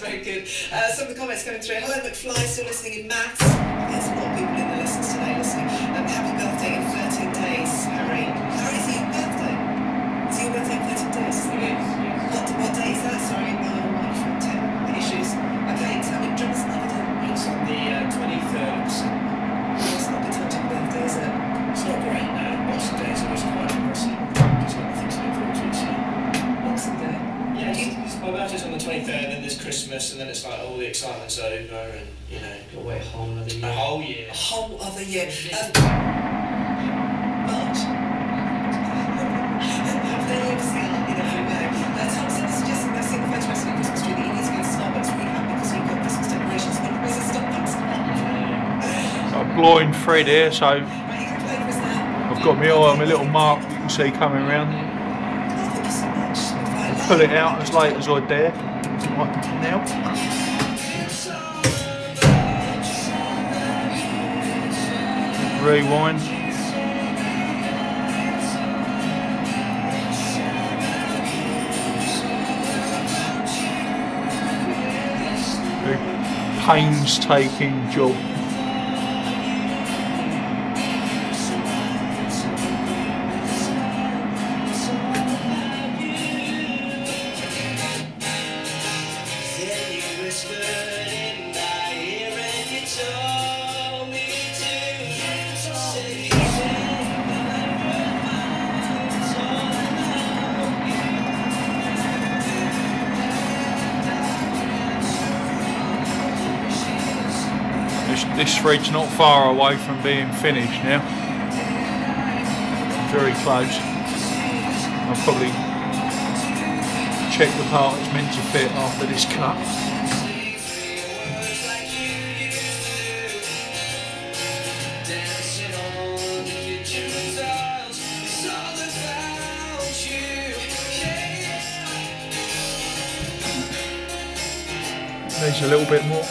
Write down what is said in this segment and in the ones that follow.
very good. Some of the comments coming through. Hello, McFly, still listening in maths. There's a lot of people in the lessons today listening. Happy birthday in 13 days, Harry. Harry, is it your birthday? Is it your birthday in 13 days? It is, yes. What day is that? Sorry, one from 10 issues. Okay, tell me, John's another day. It's on the 23rd of December. It's not a good time to have a birthday, is it? It's not great, no. Boxing Day is always quite impressive. It's got nothing to look forward to, so. Boxing Day? Yeah, my birthday's on the 23rd, then there's Christmas, and then it's like all the excitement's over, and, you know, You'll wait a whole other year. a whole year. A whole other year. March. They live in every way. Thompson is suggesting they've seen the photographs of the Christmas tree. He needs to go to Starbucks really happy because you've got Christmas decorations. Where's the Starbucks? Got a blind thread here, so I've got my eye on my little mark you can see coming round. Thank you so much. Pull it out as late as I dare. Right now. Rewind. Very painstaking job. This thread's not far away from being finished now. Very close. I'll probably check the part it's meant to fit after this cut. Needs a little bit more.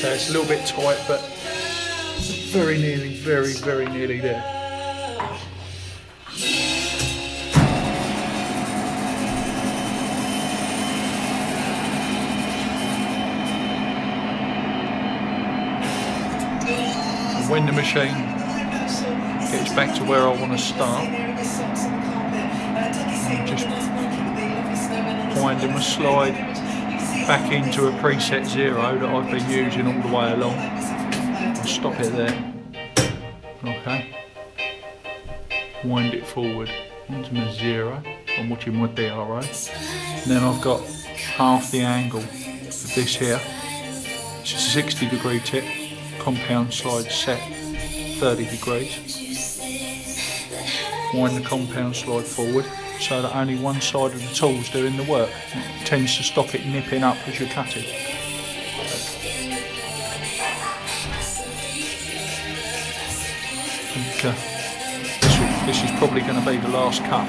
So it's a little bit tight, but very nearly, very nearly there. When the machine gets back to where I want to start, just winding my slide back into a preset 0 that I've been using all the way along. I'll stop it there. Okay. Wind it forward into my 0. I'm watching my DRO. And then I've got half the angle of this here. It's a 60-degree tip. Compound slide set 30 degrees. Wind the compound slide forward so that only one side of the tool's doing the work. It tends to stop it nipping up as you're cutting. This is probably going to be the last cut.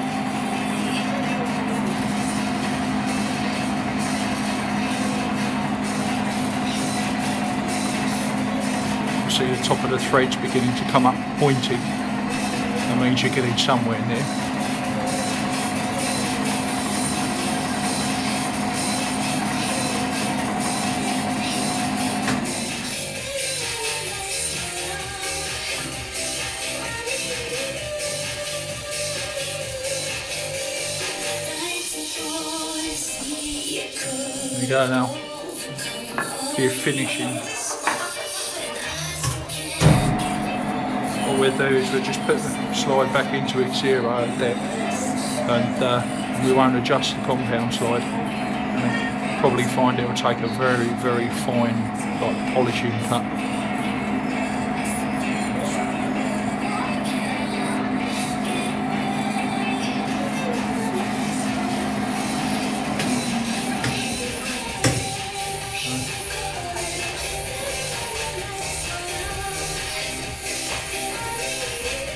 See the top of the threads beginning to come up pointy. That means you're getting somewhere near. There you go now. For your finishing. All we'll do is we'll just put the slide back into its 0 depth, and we won't adjust the compound slide. And you'll probably find it will take a very, very fine, like, polishing cut.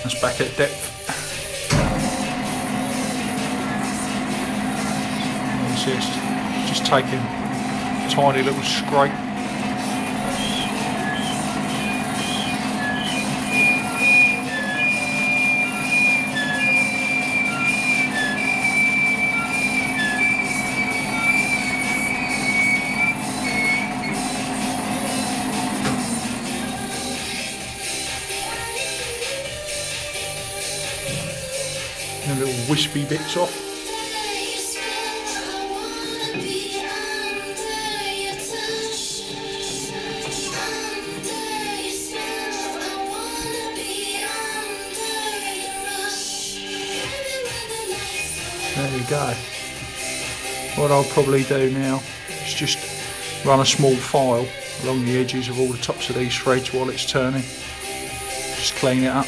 That's back at depth. It's just taking a tiny little scrape. And little wispy bits off. There you go. What I'll probably do now is just run a small file along the edges of all the tops of these threads while it's turning. Just clean it up.